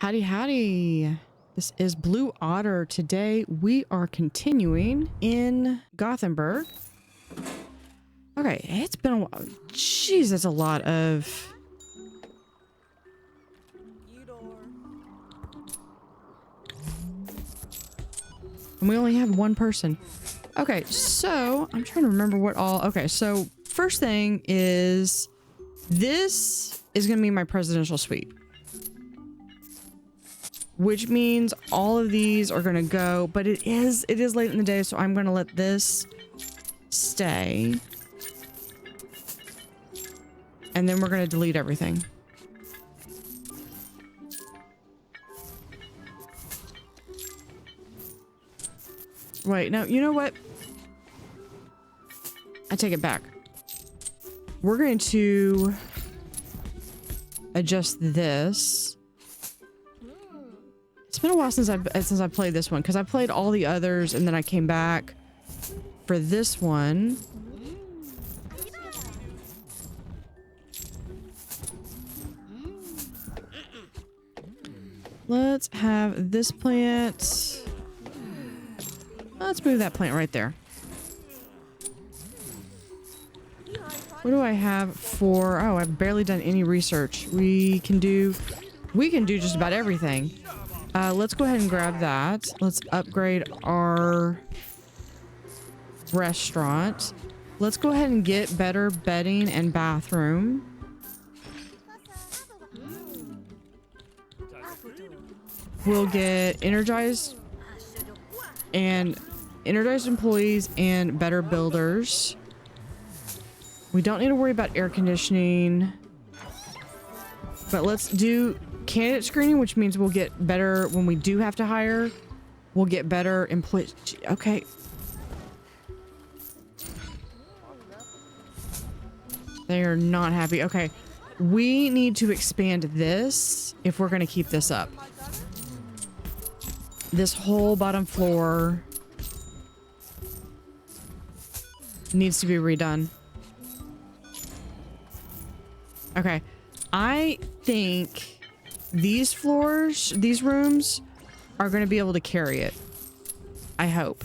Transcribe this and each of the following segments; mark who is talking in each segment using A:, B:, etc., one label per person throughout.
A: Howdy, howdy. This is Blue Otter. Today we are continuing in Gothenburg. Okay, it's been a while. Jeez, that's a lot of... And we only have one person. Okay, so I'm trying to remember what all... Okay, so first thing is this is going to be my presidential suite. Which means all of these are going to go, but it is late in the day, so I'm going to let this stay. And then we're going to delete everything. Wait, no, you know what? I take it back. We're going to adjust this. It's been a while since I played this one, because I played all the others and then I came back for this one. Let's have this plant. Let's move that plant right there. What do I have for... Oh, I've barely done any research. We can do just about everything. Let's go ahead and grab that. Let's upgrade our restaurant. Let's go ahead and get better bedding and bathroom. We'll get energized employees and better builders. We don't need to worry about air conditioning, but let's do candidate screening, which means we'll get better when we do have to hire. We'll get better employees. Okay. They are not happy. Okay. We need to expand this if we're going to keep this up. This whole bottom floor needs to be redone. Okay. I think these floors, these rooms are going to be able to carry it. I hope.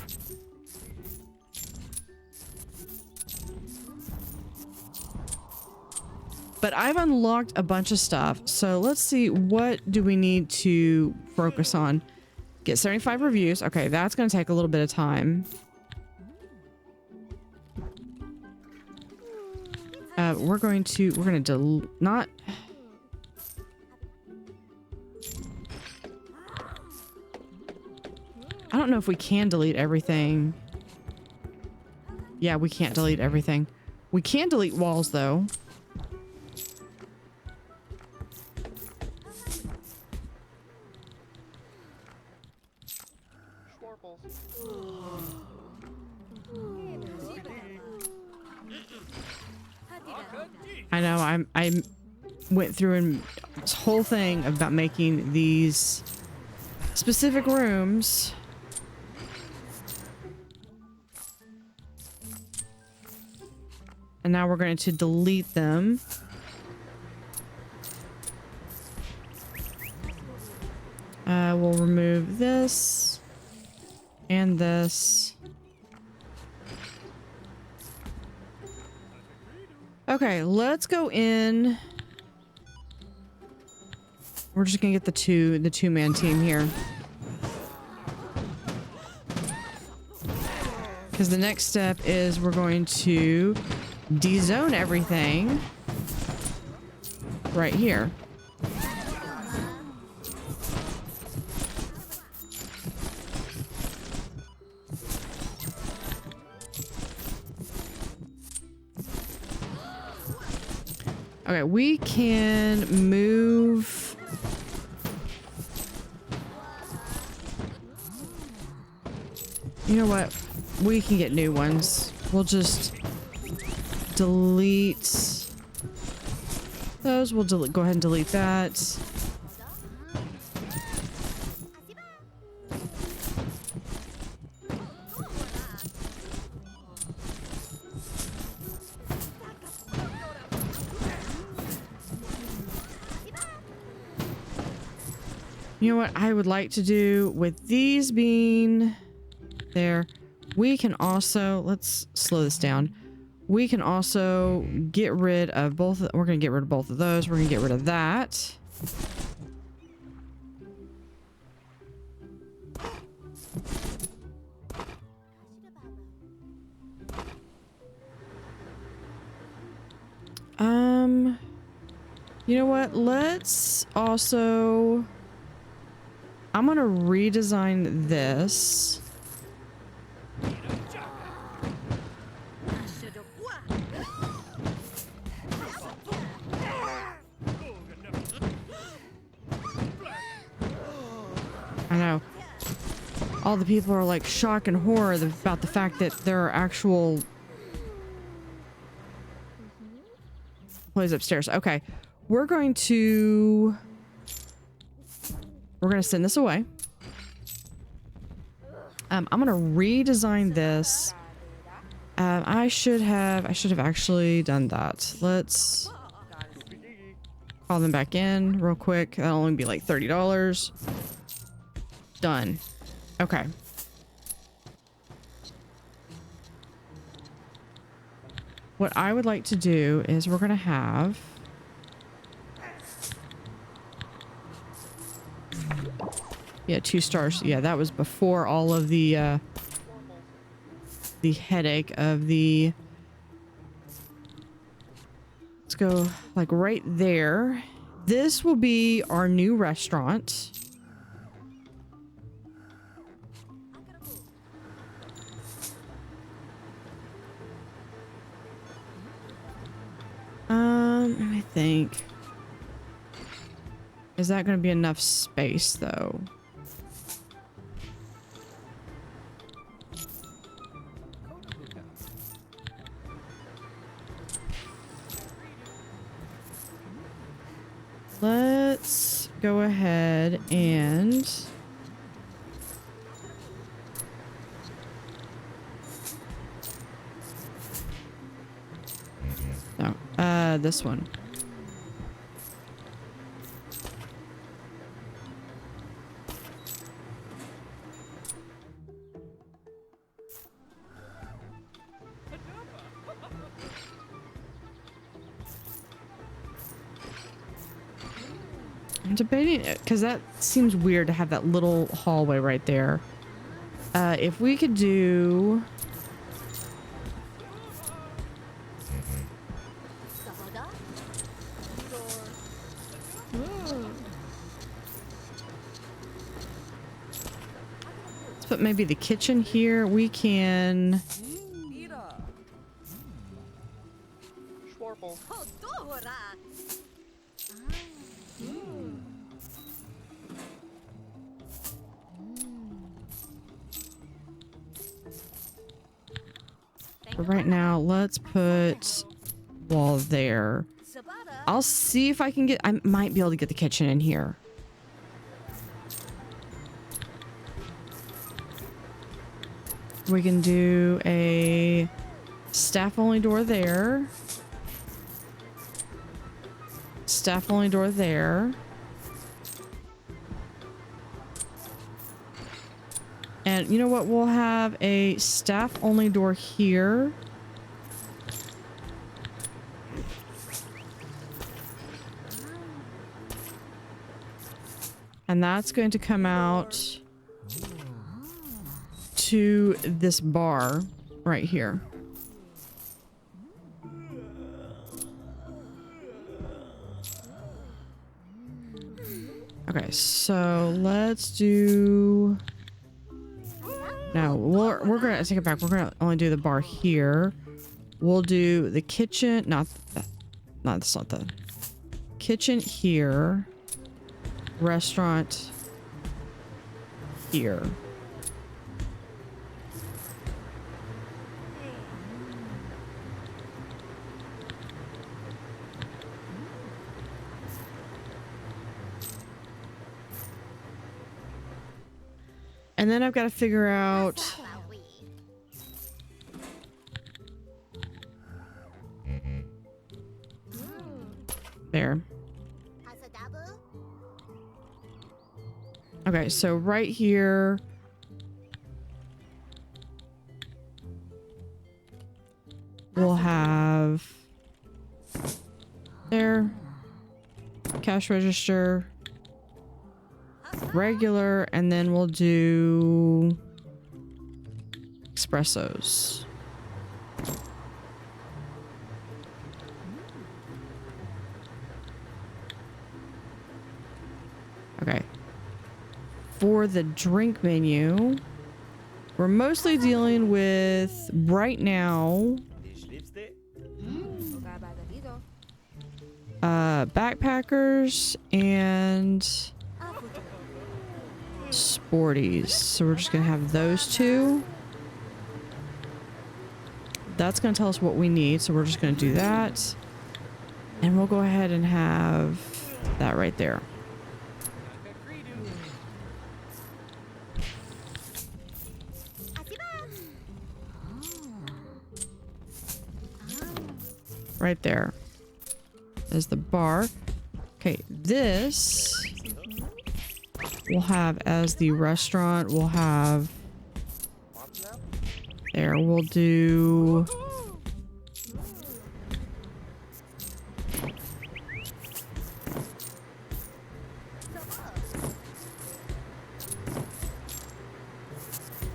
A: But I've unlocked a bunch of stuff. So let's see, what do we need to focus on? Get 75 reviews. Okay, that's going to take a little bit of time. We're going to not... I don't know if we can delete everything. Yeah, we can't delete everything. We can delete walls, though. I know, I went through and this whole thing about making these specific rooms. And now we're going to delete them. We'll remove this and this. Okay, let's go in. We're just gonna get the two-man team here. Because the next step is we're going to de-zone everything right here. Okay, we can move. You know what? We can get new ones. We'll just delete those. We'll go ahead and delete that. You know what I would like to do with these being there? We can also, let's slow this down. We can also get rid of both. We're going to get rid of both of those. We're going to get rid of that. You know what? Let's also, I'm going to redesign this. I know. All the people are like shock and horror about the fact that there are actual plays upstairs. Okay. We're going to send this away. I'm going to redesign this. I should have actually done that. Let's call them back in real quick. That'll only be like $30. Done. Okay. What I would like to do is we're going to have yeah, 2 stars. Yeah, that was before all of the headache of the, let's go like right there. This will be our new restaurant. Let me think. Is that going to be enough space though? Let's go ahead and no, this one. I'm debating it because that seems weird to have that little hallway right there. If we could do let's put maybe the kitchen here. We can but right now, let's put wall there. I'll see if I can get, I might be able to get the kitchen in here. We can do a staff only door there. Staff only door there. And you know what? We'll have a staff only door here. And that's going to come out to this bar right here. Okay, so let's do... No, we're gonna take it back. We're gonna only do the bar here. We'll do the kitchen, not that, that's not the kitchen here. Restaurant here. And then I've got to figure out there. Okay, so right here. We'll have there, cash register, regular, and then we'll do espressos. Okay. For the drink menu, we're mostly dealing with right now backpackers and sporties. So we're just gonna have those two. That's gonna tell us what we need, so we're just gonna do that. And we'll go ahead and have that right there. Right there is the bar. Okay, this we'll have as the restaurant. We'll have there. We'll do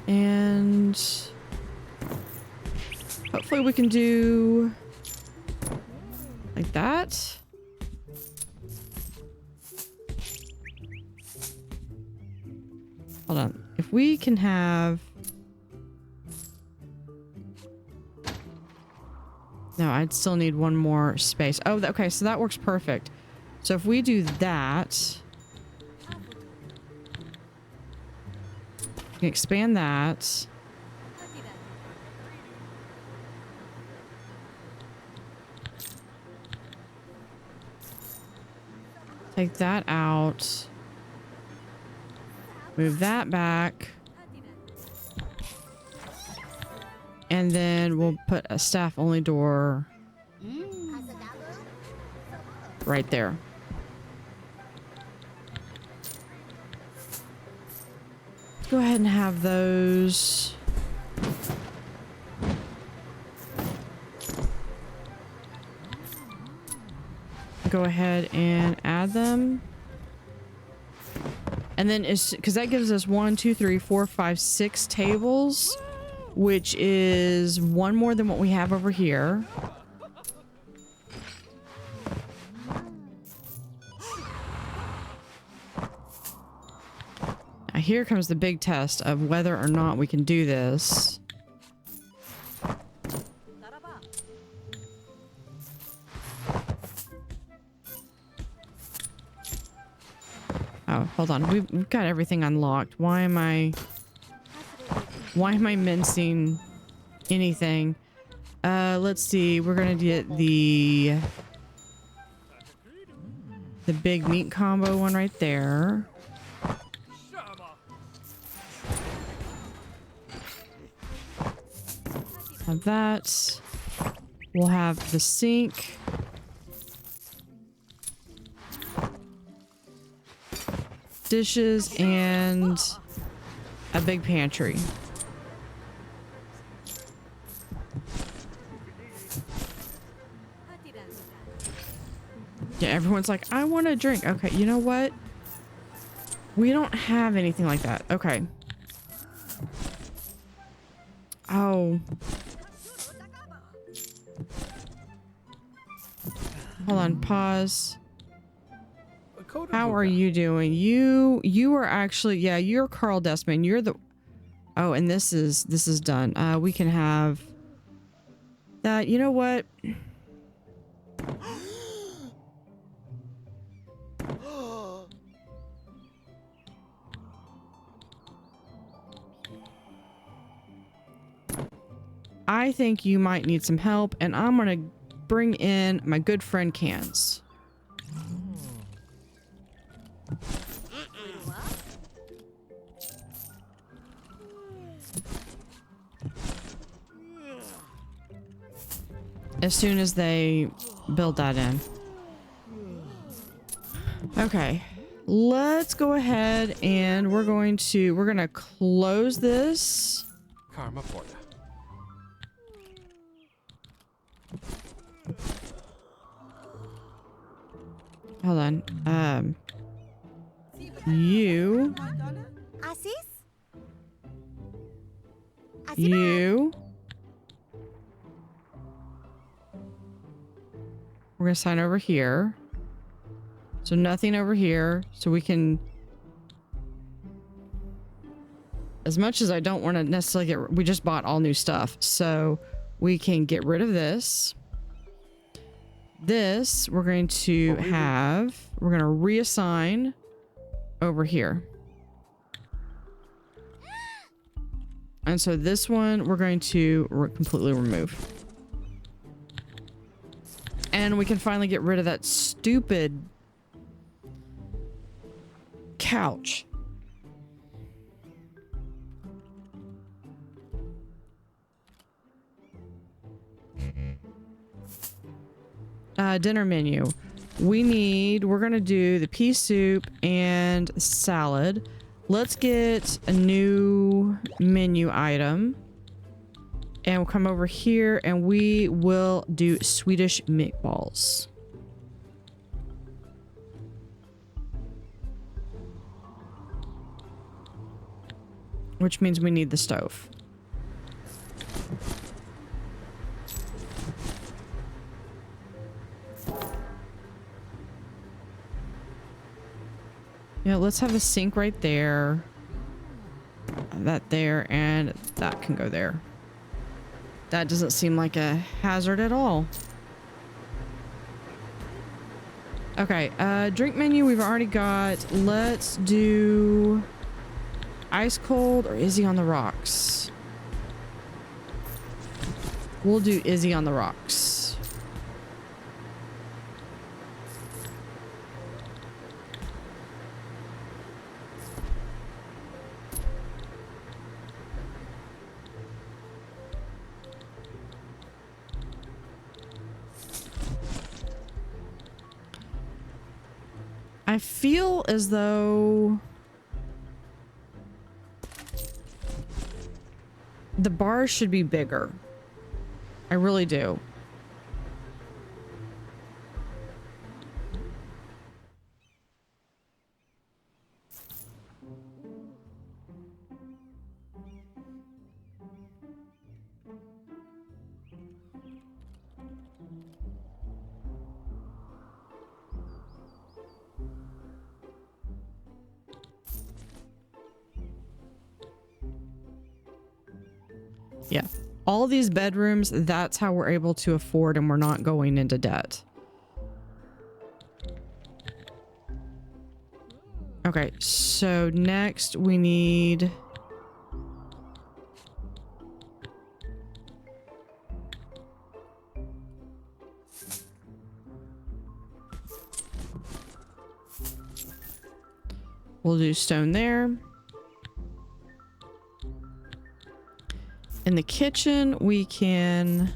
A: and hopefully we can do like that. Hold on. If we can have... No, I'd still need one more space. Oh, okay, so that works perfect. So if we do that... We can expand that. Take that out. Move that back. And then we'll put a staff only door right there. Let's go ahead and have those. Go ahead and add them. And then it's because that gives us 1, 2, 3, 4, 5, 6 tables, which is one more than what we have over here. Now here comes the big test of whether or not we can do this. Oh, hold on. We've got everything unlocked. Why am I mincing anything? Let's see. We're gonna get the big meat combo one right there. Have that. We'll have the sink. Dishes and a big pantry. Yeah, everyone's like, I want a drink. Okay, you know what? We don't have anything like that. Okay. Oh. Hold on, pause. How are you doing? You are actually, yeah, you're Carl Desmond. You're the, oh, and this is done. We can have that. You know what? I think you might need some help, and I'm gonna bring in my good friend Cans. As soon as they build that in. Okay. let's go ahead and we're gonna close this.
B: Karma Porta.
A: Hold on. You. You. We're gonna sign over here. So nothing over here. So we can, as much as I don't want to necessarily we just bought all new stuff. So we can get rid of this. This we're going to we're going to reassign over here. And so this one we're going to completely remove. And we can finally get rid of that stupid couch. Dinner menu. We're gonna do the pea soup and salad. Let's get a new menu item. And we'll come over here and we will do Swedish meatballs. Which means we need the stove. Yeah, let's have a sink right there. That there, and that can go there. That doesn't seem like a hazard at all. Okay, drink menu we've already got. Let's do ice cold or Izzy on the rocks. We'll do Izzy on the rocks. I feel as though the bars should be bigger. I really do. Yeah. All these bedrooms, that's how we're able to afford and we're not going into debt. Okay, so next we need... We'll do stone there. In the kitchen, we can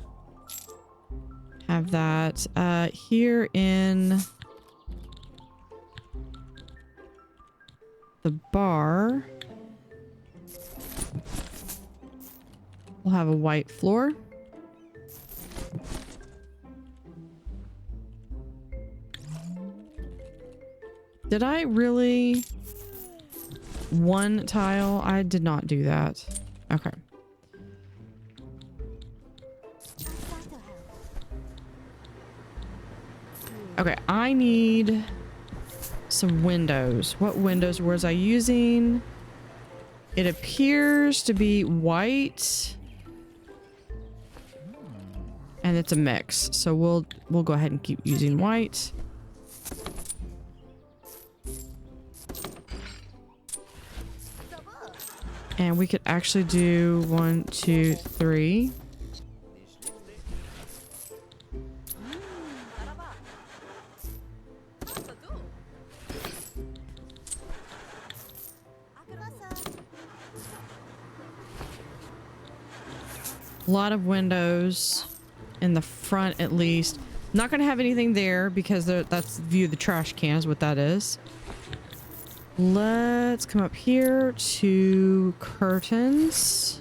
A: have that here in the bar. We'll have a white floor. Did I really? One tile? I did not do that. Okay. Okay, I need some windows. What windows was I using? It appears to be white. And it's a mix. So we'll go ahead and keep using white. And we could actually do 1, 2, 3. A lot of windows in the front, at least. Not going to have anything there because that's view the trash can is what that is. Let's come up here to curtains.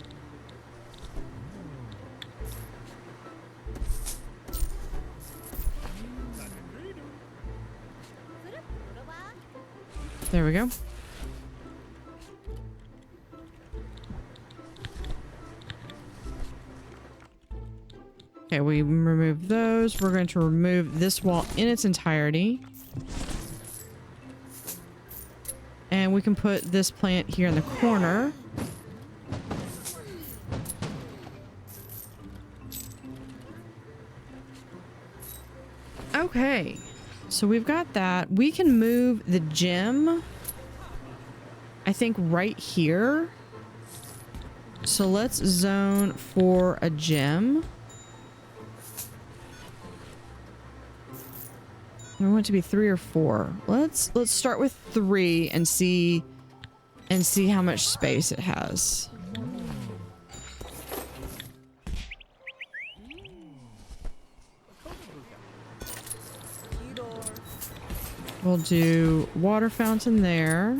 A: There we go. Okay, we remove those. We're going to remove this wall in its entirety. And we can put this plant here in the corner. Okay, so we've got that. We can move the gym, I think, right here. So let's zone for a gym. I want it to be 3 or 4. Let's start with 3 and see how much space it has. We'll do water fountain there.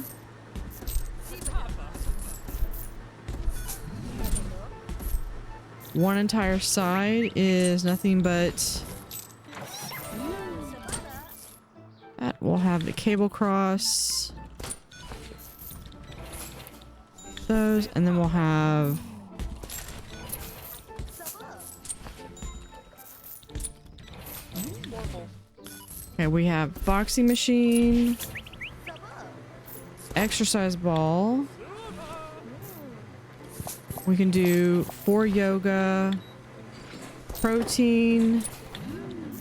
A: One entire side is nothing but that. We'll have the cable cross. Those, and then we'll have okay, we have boxing machine, exercise ball. We can do 4 yoga, protein,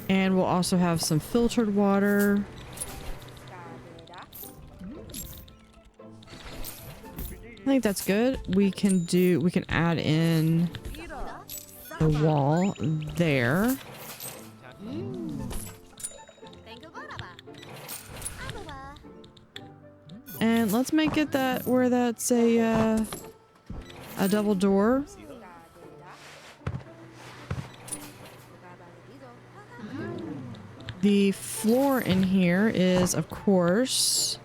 A: and we'll also have some filtered water. I think that's good. We can add in the wall there. And let's make it that where that's a double door. The floor in here is, of course,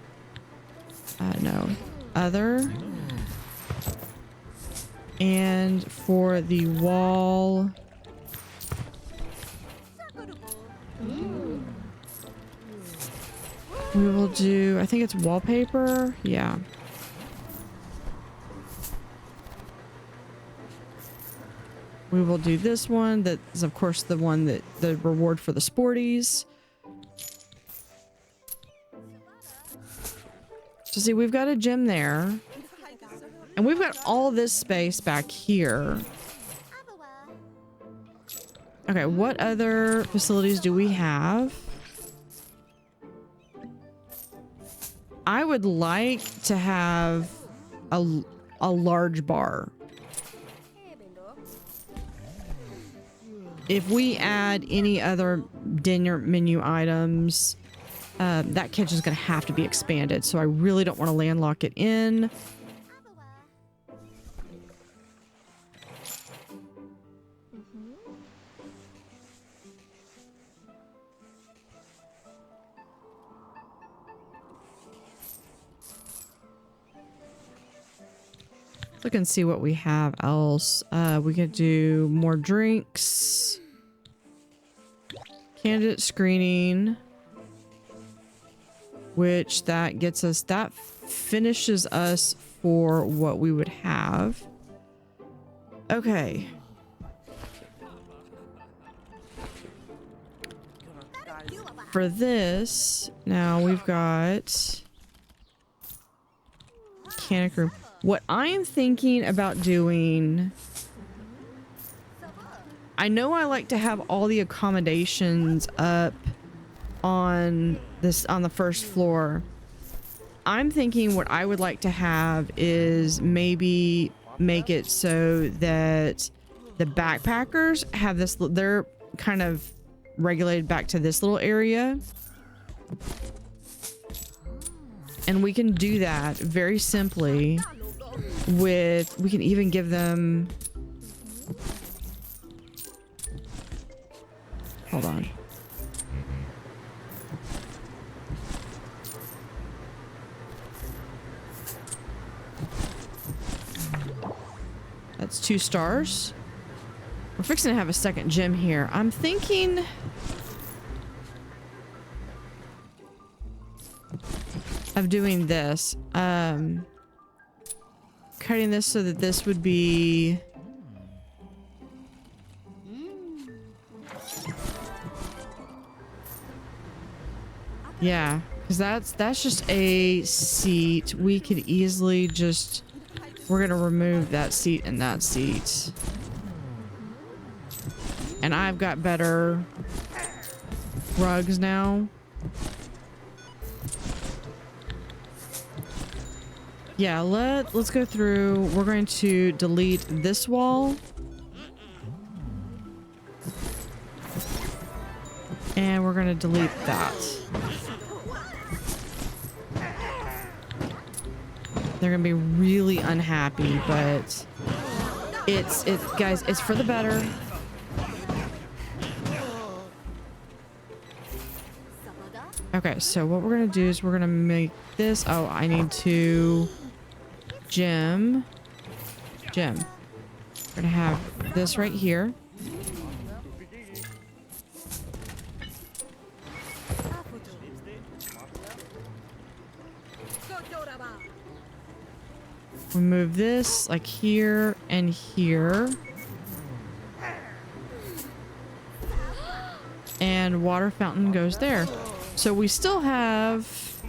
A: no, other. And for the wall, we will do, I think it's wallpaper. Yeah. We will do this one. That is, of course, the one that the reward for the sporties. So see, we've got a gym there. And we've got all this space back here. Okay, what other facilities do we have? I would like to have a large bar. If we add any other dinner menu items, that kitchen is going to have to be expanded. So I really don't want to landlock it in. Look and see what we have else. We could do more drinks. Candidate screening. Which that gets us, that finishes us for what we would have. Okay. For this, now we've got mechanic room. What I'm thinking about doing, I know I like to have all the accommodations up on the first floor. I'm thinking what I would like to have is maybe make it so that the backpackers have this, they're kind of regulated back to this little area. And we can do that very simply with, we can even give them, hold on. That's 2 stars. We're fixing to have a second gym here. I'm thinking of doing this. Cutting this so that this would be... Yeah, because that's just a seat. We could easily just... We're gonna remove that seat and that seat. And I've got better rugs now. Yeah, let's go through. We're going to delete this wall. And we're going to delete that. They're going to be really unhappy, but guys, it's for the better. Okay, so what we're going to do is we're going to make this. Oh, I need to gym. We're going to have this right here. We move this like here and here. And water fountain goes there. So we still have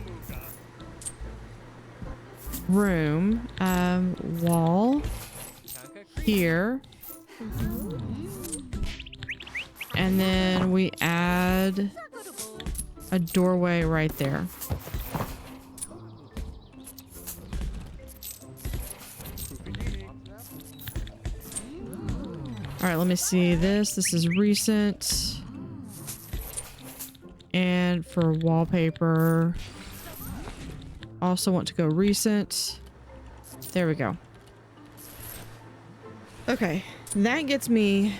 A: room, wall here. And then we add a doorway right there. All right, let me see this. This is recent. And for wallpaper, also want to go recent. There we go. Okay, that gets me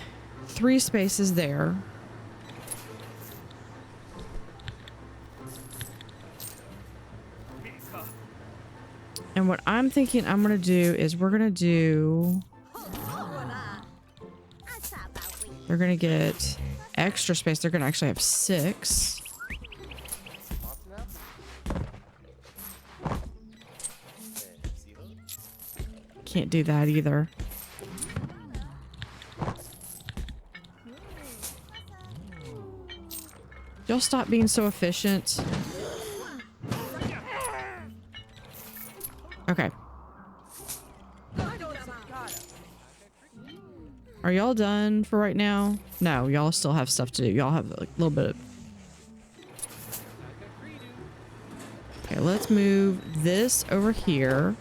A: 3 spaces there. And what I'm thinking I'm gonna do is we're gonna do... They're gonna get extra space. They're gonna actually have 6. Can't do that either. Y'all stop being so efficient. Okay. Are y'all done for right now? No, y'all still have stuff to do. Y'all have like, a little bit of... Okay, let's move this over here.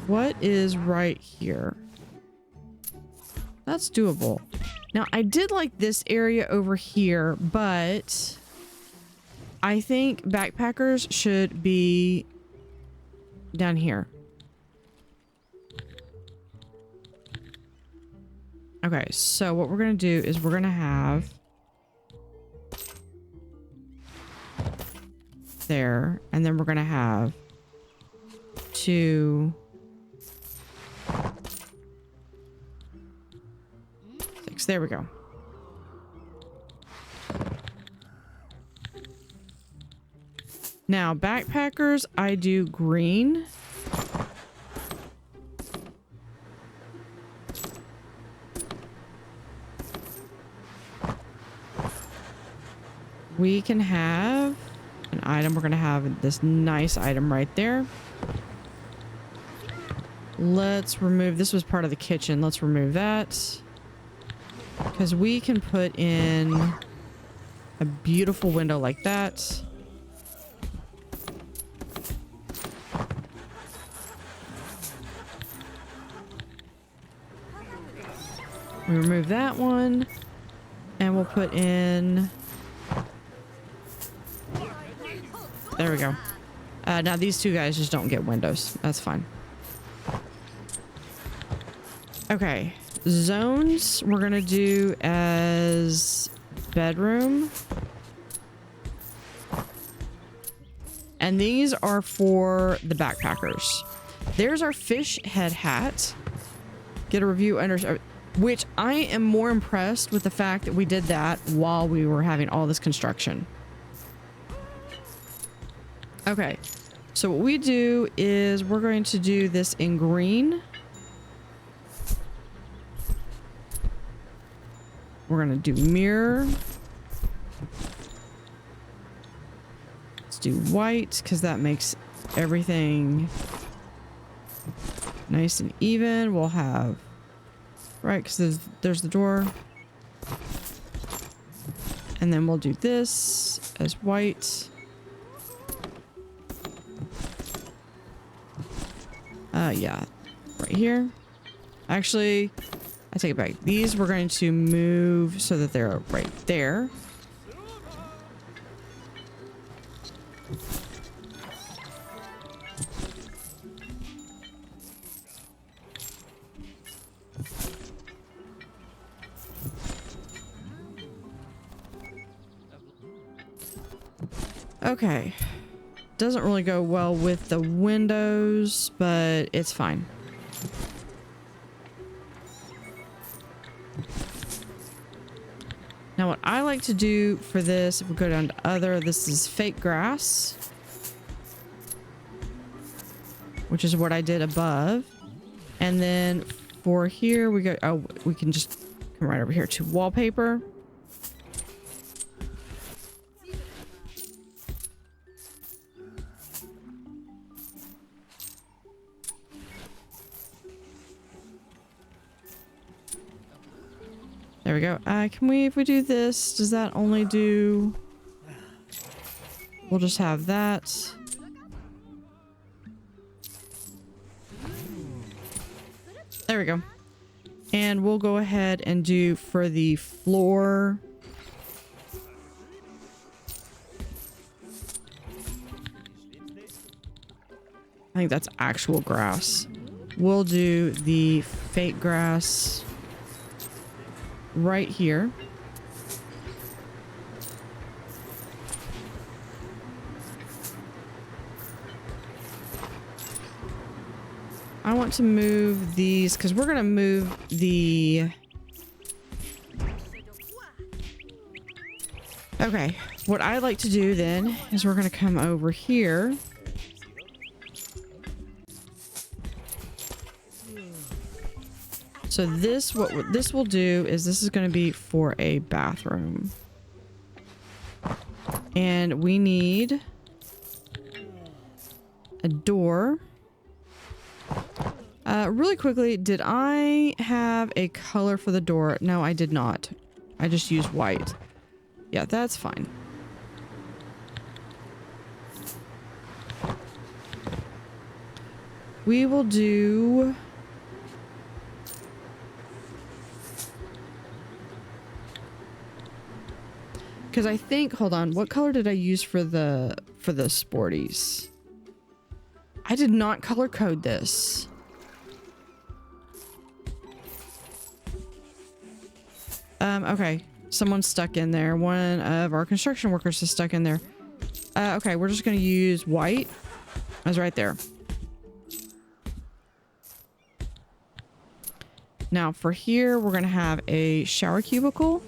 A: What is right here? That's doable. Now, I did like this area over here, but I think backpackers should be down here. Okay, so what we're gonna do is we're gonna have there, and then we're gonna have 2, 6. There we go. Now, backpackers, I do green. We can have an item. We're going to have this nice item right there. Let's remove, this was part of the kitchen. Let's remove that. Because we can put in a beautiful window like that. We remove that one. And we'll put in... There we go. Now these 2 guys just don't get windows. That's fine. Okay. Zones we're gonna do as bedroom. And these are for the backpackers. There's our fish head hat. Get a review under, which I am more impressed with the fact that we did that while we were having all this construction. Okay, so what we do is we're going to do this in green. We're going to do mirror. Let's do white because that makes everything nice and even. We'll have, right, because there's the door. And then we'll do this as white. Yeah, right here. Actually, I take it back. These we're going to move so that they're right there. Okay. Doesn't really go well with the windows, but it's fine. Now what I like to do for this, if we go down to other, this is fake grass, which is what I did above. And then for here we go, oh, we can just come right over here to wallpaper. There we go. Can we, if we do this, does that only do... We'll just have that. There we go. And we'll go ahead and do for the floor. I think that's actual grass. We'll do the fake grass right here. I want to move these because we're going to move the... Okay, what I like to do then is we're going to come over here. So this, what this will do is this is going to be for a bathroom. And we need a door. Really quickly, did I have a color for the door? No, I did not. I just used white. Yeah, that's fine. We will do... Because I think, hold on, what color did I use for the sporties? I did not color code this. Okay, someone's stuck in there. One of our construction workers is stuck in there. Okay, we're just gonna use white. That's right there. Now for here, we're gonna have a shower cubicle.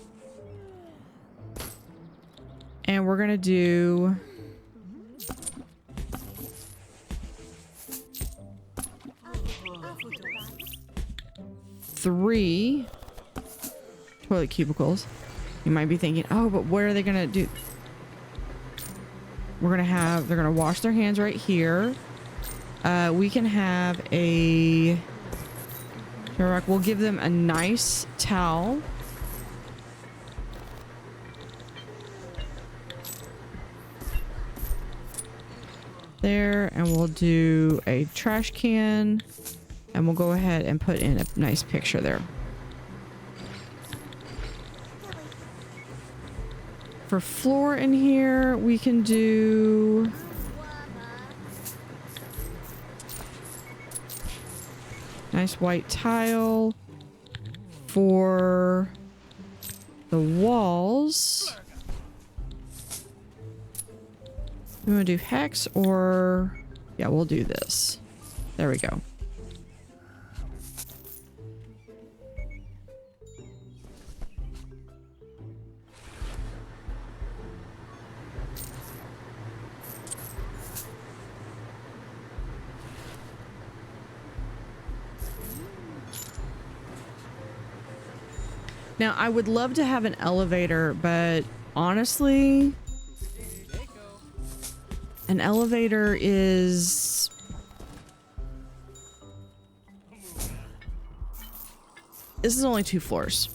A: And we're gonna do... three toilet cubicles. You might be thinking, oh, but what are they gonna do? We're gonna have... They're gonna wash their hands right here. We can have a... We'll give them a nice towel. There, and we'll do a trash can, and we'll go ahead and put in a nice picture there. For floor in here, we can do... nice white tile. For the walls... We want to do hex or... Yeah, we'll do this. There we go. Now, I would love to have an elevator, but honestly, an elevator is... This is only 2 floors.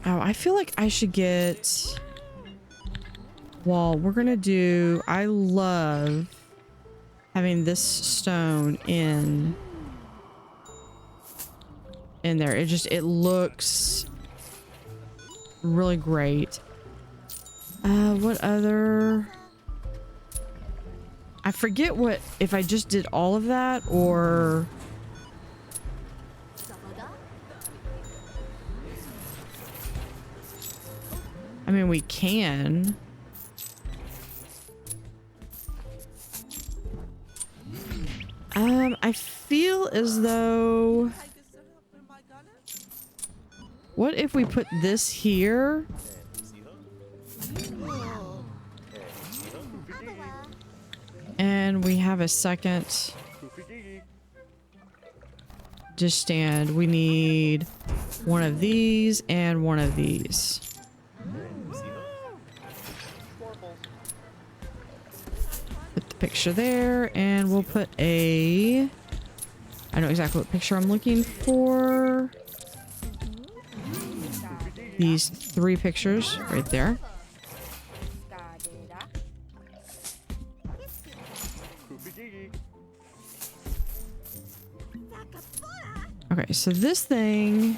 A: Oh, I feel like I should get... Well, we're gonna do... I love having this stone in there. It looks really great. What other... I forget what... If I just did all of that or... I mean, we can. I feel as though... What if we put this here? And we have a second dish stand. We need one of these and one of these. Put the picture there, and we'll put a... I know exactly what picture I'm looking for. These 3 pictures right there. Okay, so this thing...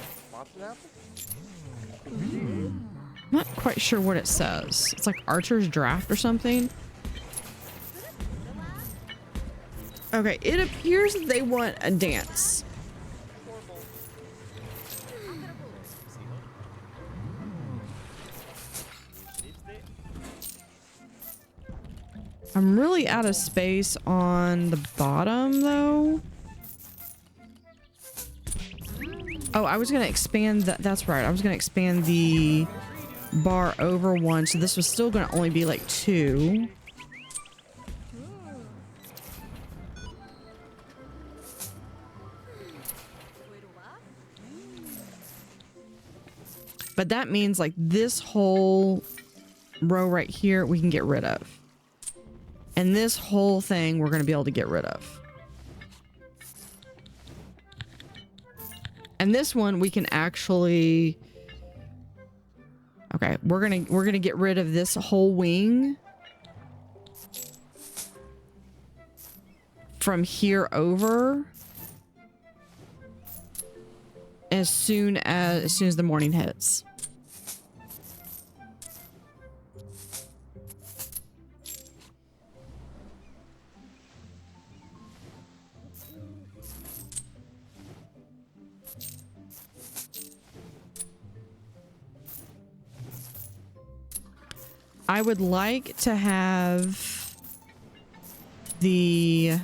A: I'm not quite sure what it says. It's like Archer's Draft or something. Okay, it appears that they want a dance. I'm really out of space on the bottom, though. Oh, I was going to expand that. That's right. I was going to expand the bar over 1. So this was still going to only be like 2. But that means like this whole row right here, we can get rid of. And this whole thing, we're going to be able to get rid of. And this one, we can actually... Okay, we're gonna get rid of this whole wing. From here over. As soon as the morning hits. I would like to have the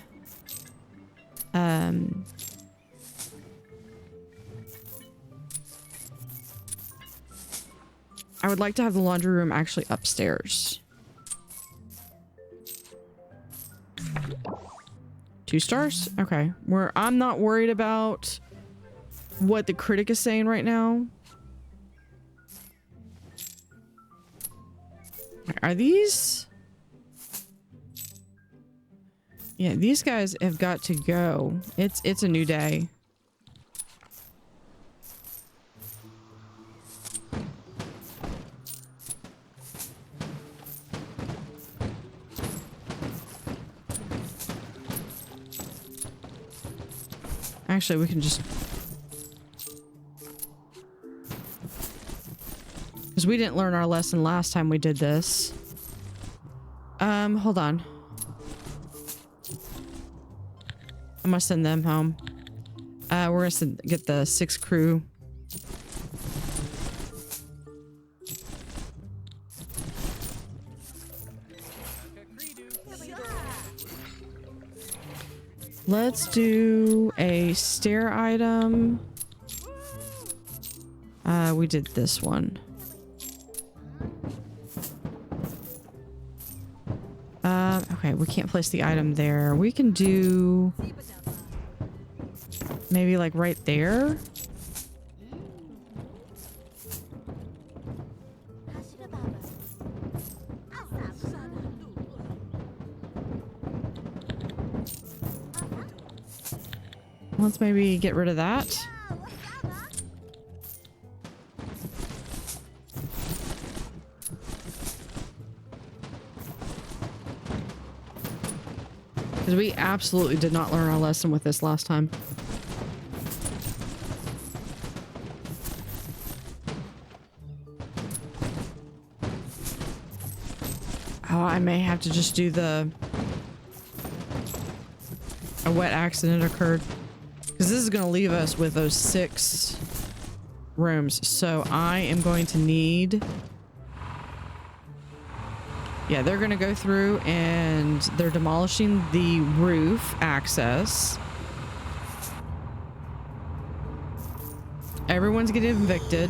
A: I would like to have the laundry room actually upstairs. 2 stars? Okay. I'm not worried about what the critic is saying right now. Are these? Yeah, these guys have got to go. It's a new day. Actually, we can just... Because we didn't learn our lesson last time we did this. Hold on. I'm gonna send them home. We're gonna get the 6 crew. Let's do a stair item. We did this one. Okay, we can't place the item there. We can do maybe like right there. Let's maybe get rid of that. Because we absolutely did not learn our lesson with this last time. Oh, I may have to just do a wet accident occurred. Because this is going to leave us with those 6 rooms. So I am going to need... Yeah, they're going to go through and they're demolishing the roof access. Everyone's getting evicted.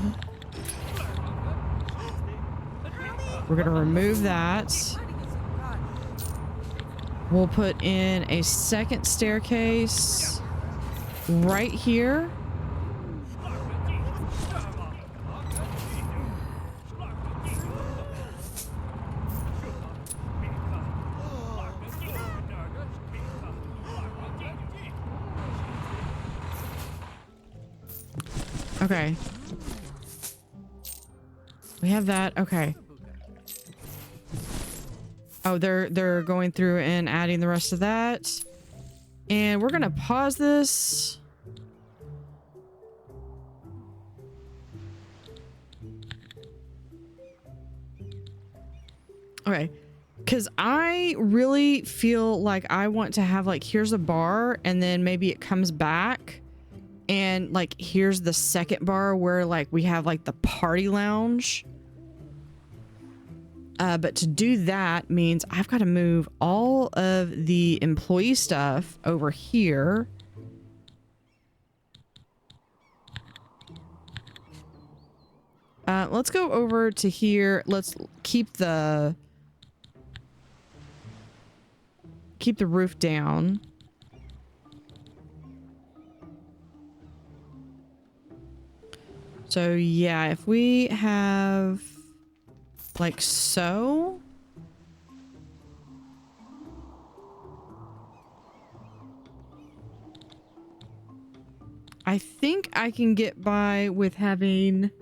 A: We're going to remove that. We'll put in a second staircase right here. Okay. We have that. Okay. Oh, they're going through and adding the rest of that. And we're going to pause this. Okay. Because I really feel like I want to have, like, here's a bar and then maybe it comes back. And, like, here's the second bar where, like, we have, like, the party lounge. But to do that means I've got to move all of the employee stuff over here. Let's go over to here. Let's keep the roof down. So yeah, if we have like so. I think I can get by with having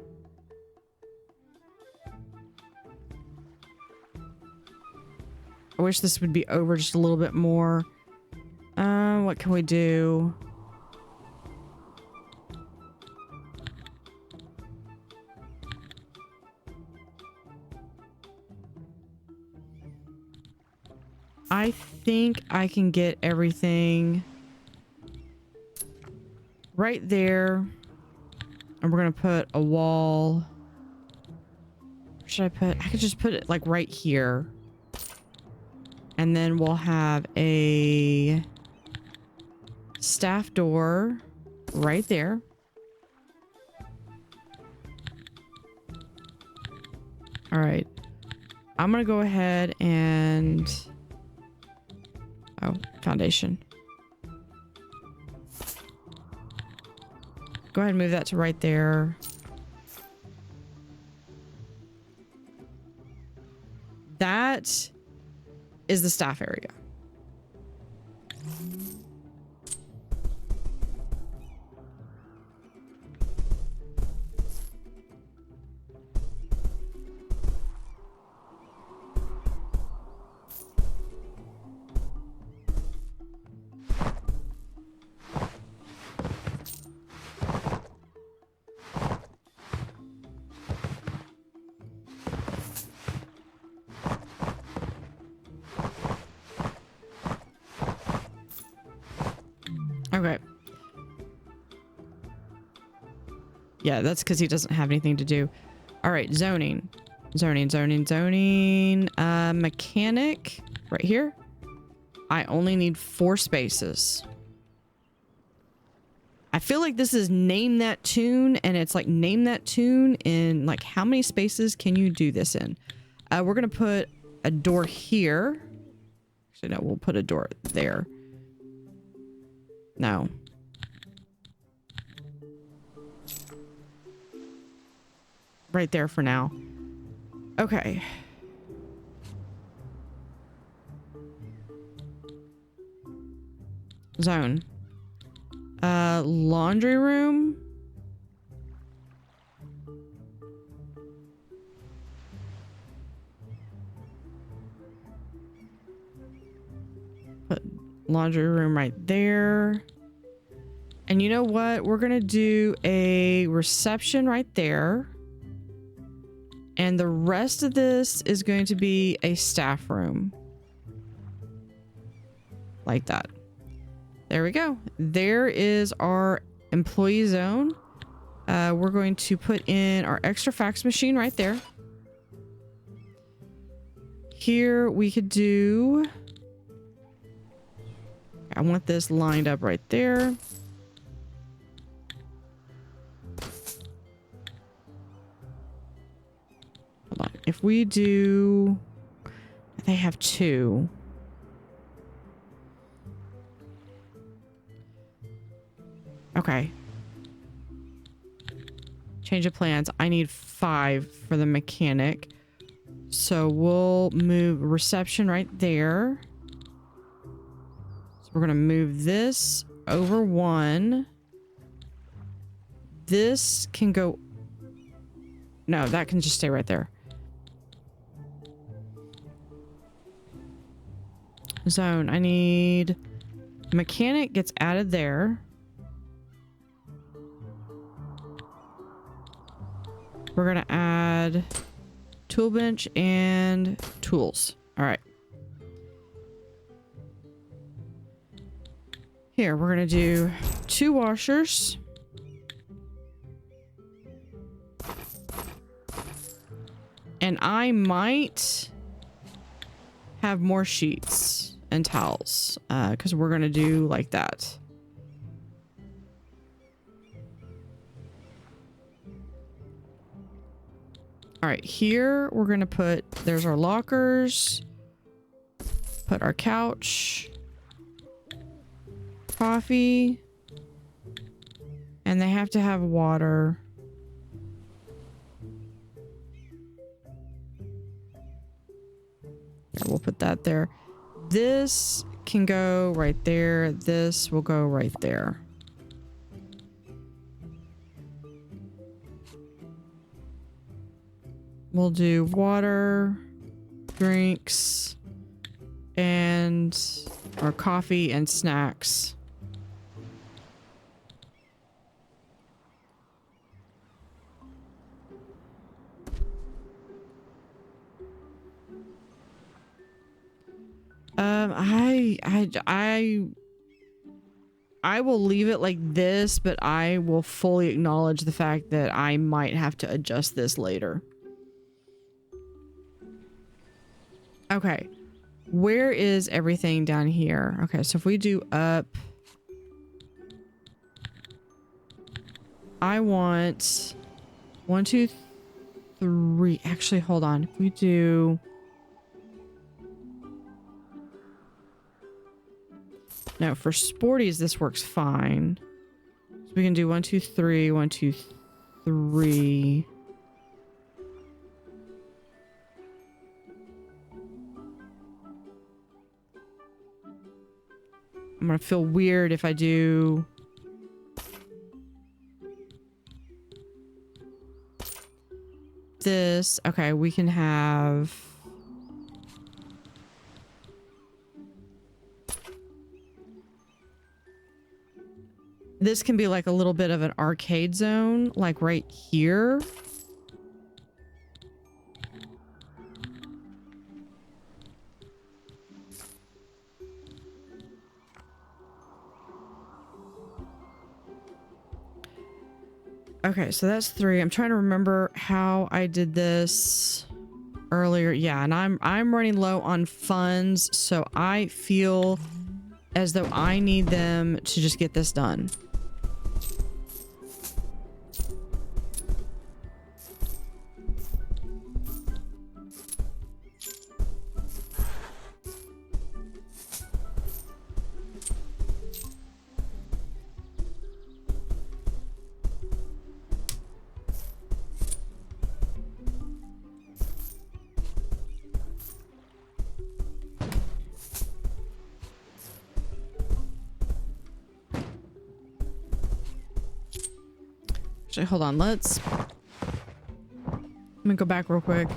A: I wish this would be over just a little bit more. What can we do? I think I can get everything right there. And we're going to put a wall. Where should I put? I could just put it like right here. And then we'll have a staff door right there. All right. I'm going to go ahead and... Oh, foundation. Go ahead and move that to right there. That is the staff area. Okay. Yeah, that's because he doesn't have anything to do. All right, zoning. Zoning. Mechanic right here. I only need 4 spaces. I feel like this is name that tune, and it's like name that tune in like how many spaces can you do this in? We're gonna put a door here. Actually, no, we'll put a door there. No. Right there for now. Okay. Zone. Laundry room. Put laundry room right there. And you know what? We're gonna do a reception right there. And the rest of this is going to be a staff room. Like that. There we go. There is our employee zone. We're going to put in our extra fax machine right there. Here we could do... I want this lined up right there. Hold on. If we do... They have 2. Okay. Change of plans. I need 5 for the mechanic. So we'll move reception right there. So we're going to move this over 1. This can go... No, that can just stay right there. Zone. I need... Mechanic gets added there. We're going to add tool bench and tools. All right. Here, we're going to do 2 washers. And I might have more sheets and towels because we're going to do like that. All right, here we're going to put, there's our lockers, put our couch, coffee, and they have to have water. Yeah, we'll put that there. This can go right there. This will go right there. We'll do water, drinks, and our coffee and snacks. I will leave it like this, but I will fully acknowledge the fact that I might have to adjust this later. Okay. Where is everything down here? Okay, so if we do up, I want 1, 2, 3. Actually, hold on. If we do... No, for sporties, this works fine. So we can do 1, 2, 3, 1, 2, 3. I'm gonna feel weird if I do... this. Okay, we can have... This can be like a little bit of an arcade zone, like right here. Okay, so that's 3. I'm trying to remember how I did this earlier. Yeah, and I'm running low on funds, so I feel as though I need them to just get this done. Actually, hold on. Let me go back real quick.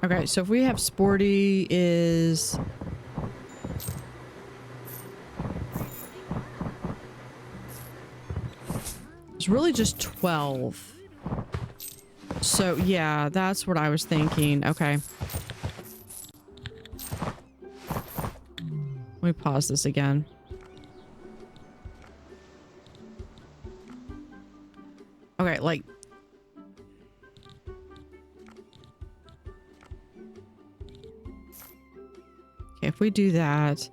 A: Okay, so if we have sporty is... It's really just 12. So, yeah, that's what I was thinking. Okay. Let me pause this again. Okay, like... Okay, if we do that,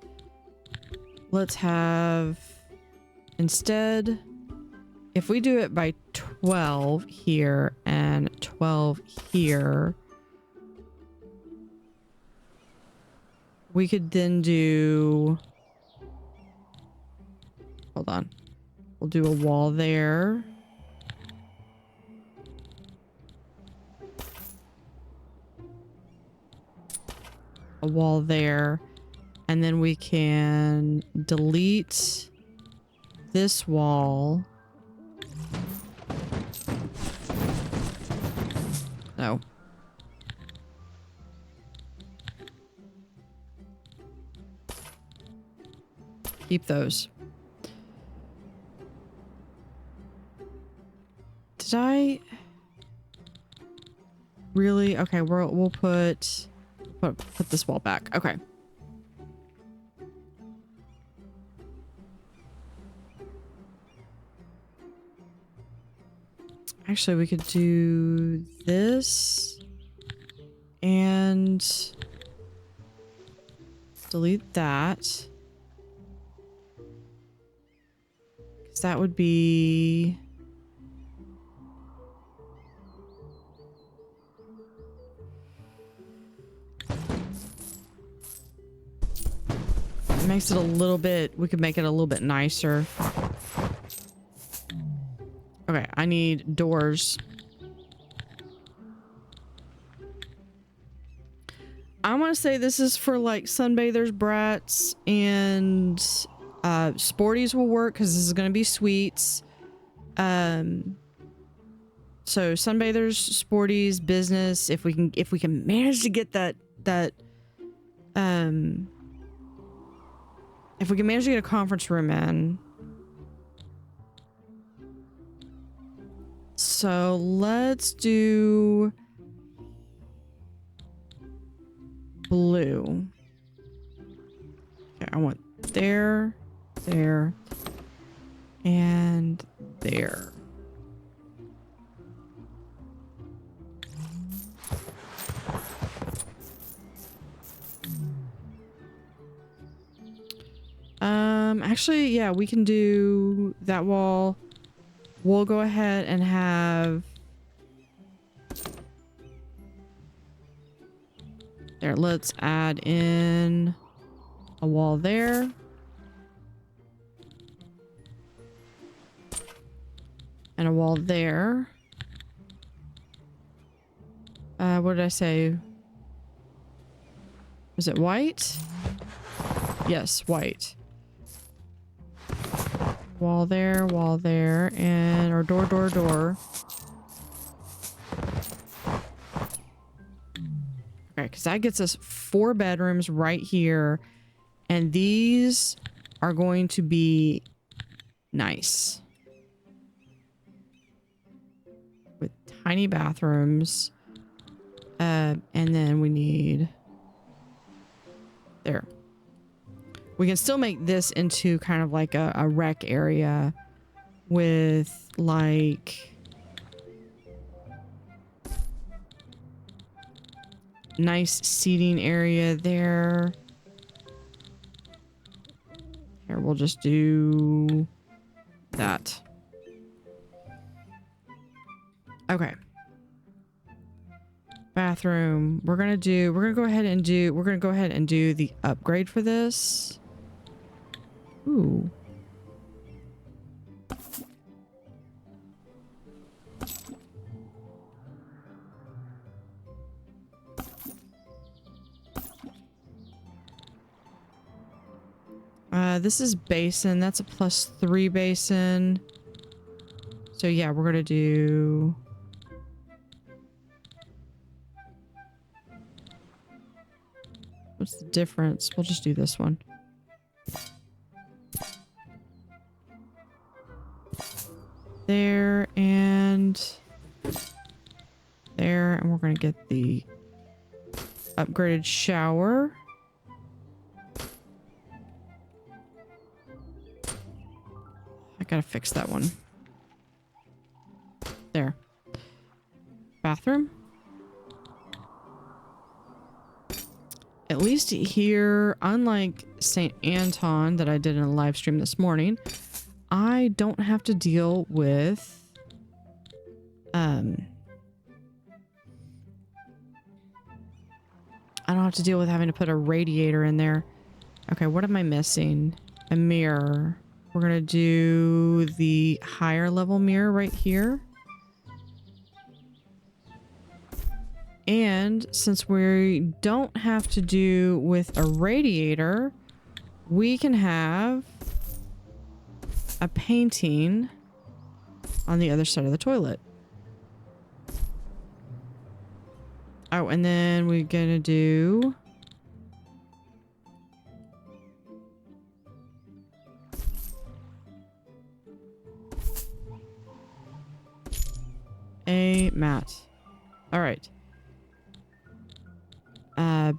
A: let's have... Instead, if we do it by 12 here and 12 here, we could then do... Hold on. We'll do a wall there. A wall there. And then we can delete this wall. No. Keep those. Did I really? Okay, we'll put this wall back. Okay. Actually, we could do this and delete that. Because that would be... It makes it a little bit... We could make it a little bit nicer. Okay, I need doors. I want to say this is for like sunbathers, brats, and sporties will work because this is going to be suites. So sunbathers, sporties, business. If we can manage to get if we can manage to get a conference room in. So let's do blue. Okay, I want there, there, and there. Actually, yeah, we can do that wall. We'll go ahead and have... There, let's add in a wall there. And a wall there. What did I say? Was it white? Yes, white. Wall there, and our door. Okay, because that gets us 4 bedrooms right here. And these are going to be nice. With tiny bathrooms. And then we need... There. We can still make this into kind of like a rec area. with like nice seating area there. Here, we'll just do that. Okay. Bathroom. We're gonna go ahead and do the upgrade for this. Ooh. This is basin. That's a +3 basin. So yeah, we're gonna do... What's the difference? We'll just do this one. There and there, and we're gonna get the upgraded shower. I gotta fix that one. There. Bathroom. At least here, unlike St. Anton that I did in a live stream this morning, I don't have to deal with I don't have to deal with having to put a radiator in there. Okay, what am I missing? A mirror. We're gonna do the higher level mirror right here. And since we don't have to do with a radiator, we can have a painting on the other side of the toilet. Oh, and then we're gonna do... a mat. All right.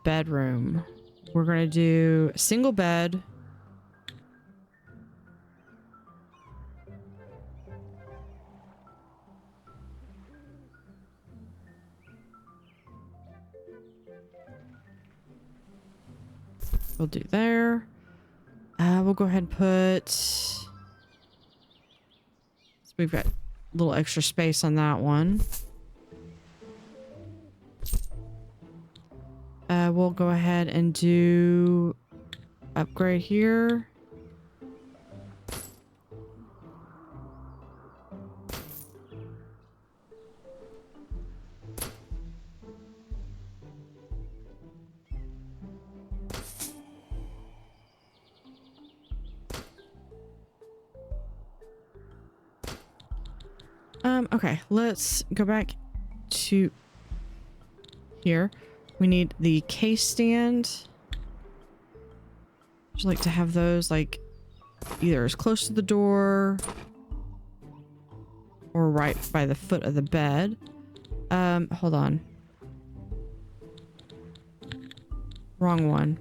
A: Bedroom. We're gonna do a single bed. We'll do there. We'll go ahead and put... So we've got a little extra space on that one. We'll go ahead and do upgrade here. Okay, let's go back to here. We need the case stand. I'd like to have those like either as close to the door or right by the foot of the bed. Hold on. Wrong one.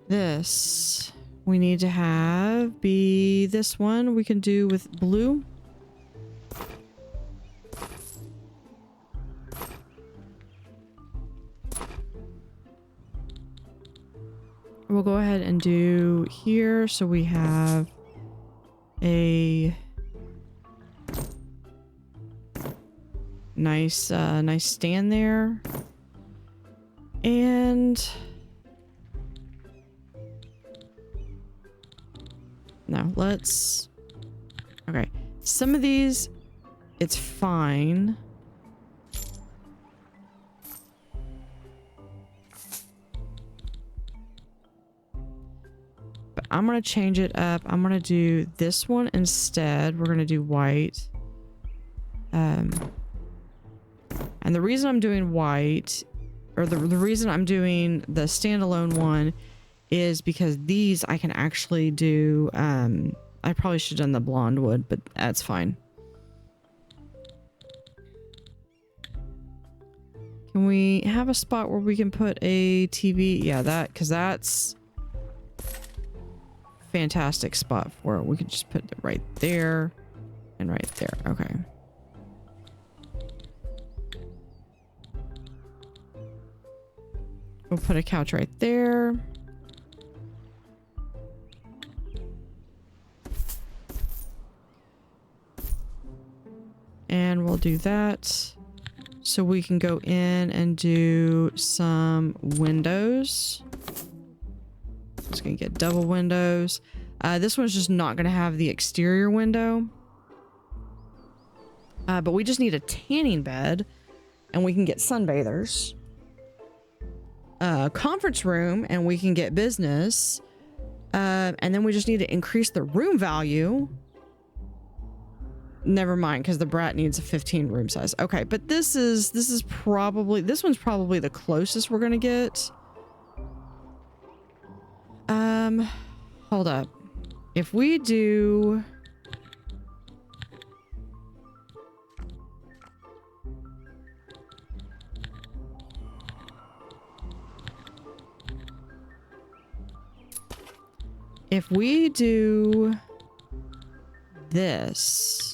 A: This we need to have be this one we can do with blue. We'll go ahead and do here so we have a nice nice stand there. And now let's... Okay, some of these, it's fine. But I'm gonna change it up. I'm gonna do this one instead. We're gonna do white. And the reason I'm doing white, or the reason I'm doing the standalone one, is because these I can actually do, I probably should have done the blonde wood, but that's fine. Can we have a spot where we can put a TV? Yeah, because that's fantastic spot for it. We can just put it right there and right there. Okay. We'll put a couch right there. And we'll do that. So we can go in and do some windows. It's gonna get double windows. This one's just not gonna have the exterior window. But we just need a tanning bed and we can get sunbathers. Conference room and we can get business. And then we just need to increase the room value. Never mind, because the brat needs a 15 room size. Okay, but this one's probably the closest we're gonna get. Hold up. If we do this,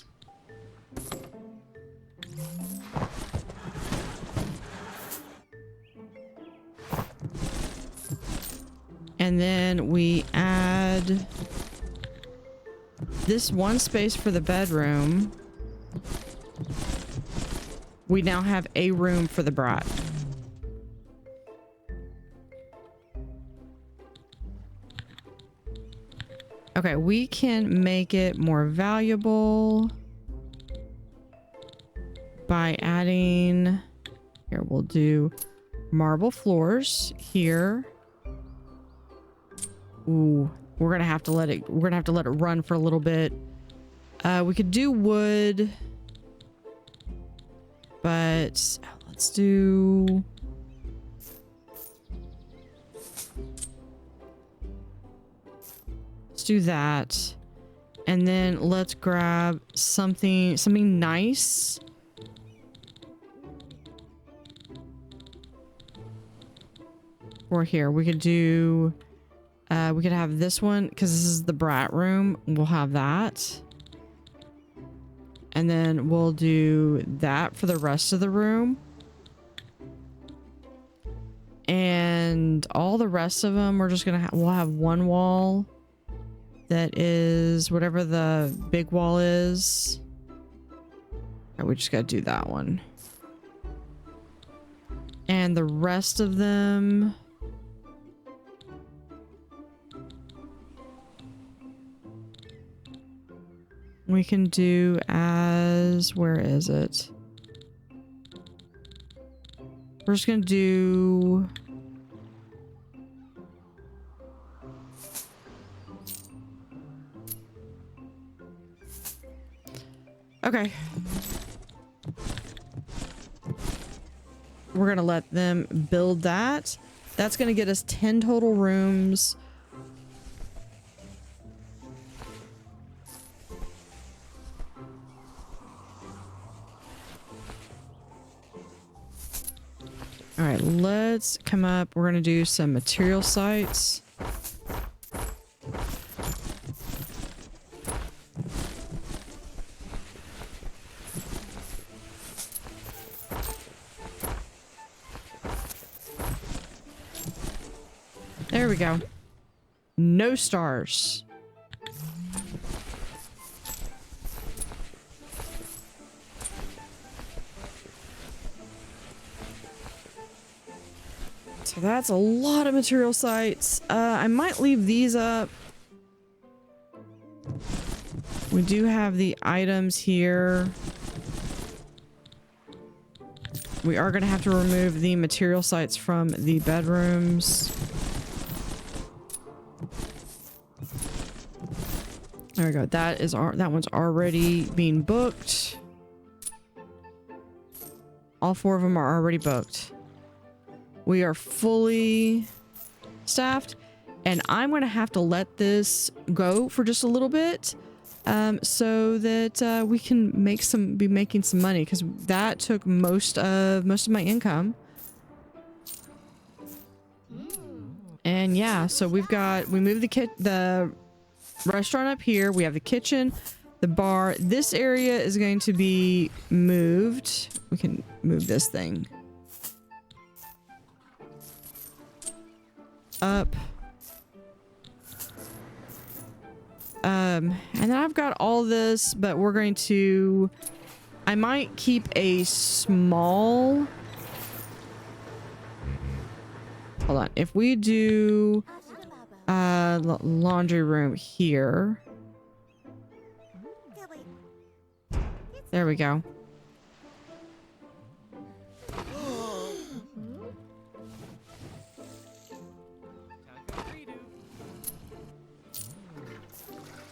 A: and then we add this one space for the bedroom, we now have a room for the brat. Okay, we can make it more valuable by adding, here we'll do marble floors here. Ooh, we're gonna have to let it run for a little bit. We could do wood, but let's do that, and then let's grab something nice. Or here we could do we could have this one because this is the brat room. We'll have that, and then we'll do that for the rest of the room, and all the rest of them we're just gonna we'll have one wall that is whatever the big wall is. Okay, we just gotta do that one, and the rest of them we can do as, where is it? We're just gonna do okay. We're gonna let them build that. That's gonna get us 10 total rooms. All right, let's come up. We're gonna do some material sites. There we go. No stars. So that's a lot of material sites. I might leave these up. We do have the items here. We are going to have to remove the material sites from the bedrooms. There we go. That one's already being booked. All 4 of them are already booked. We are fully staffed, and I'm going to have to let this go for just a little bit, so that we can be making some money, because that took most of my income. And yeah, so we moved the restaurant up here. We have the kitchen, the bar. This area is going to be moved. We can move this thing up. And then I've got all this, but we're going to, I might keep a small, hold on. If we do laundry room here. There we go.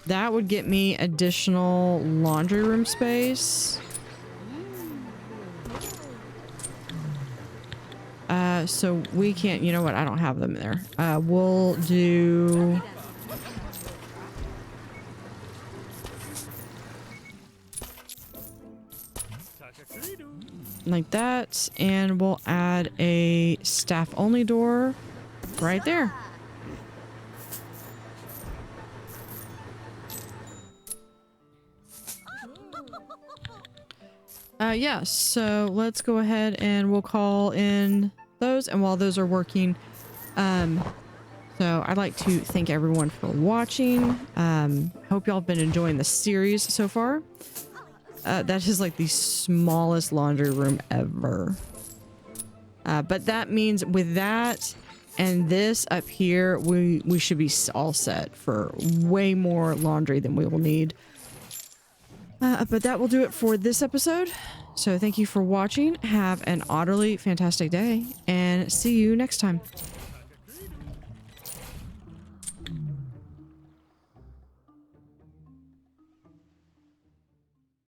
A: That would get me additional laundry room space. So we can't, you know what? I don't have them there. We'll do like that, and we'll add a staff only door right there. Yeah, so let's go ahead and we'll call in those, and while those are working, so I'd like to thank everyone for watching. Hope y'all have been enjoying the series so far. That is like the smallest laundry room ever. But that means with that and this up here, we should be all set for way more laundry than we will need. But that will do it for this episode. So thank you for watching. Have an utterly fantastic day and see you next time.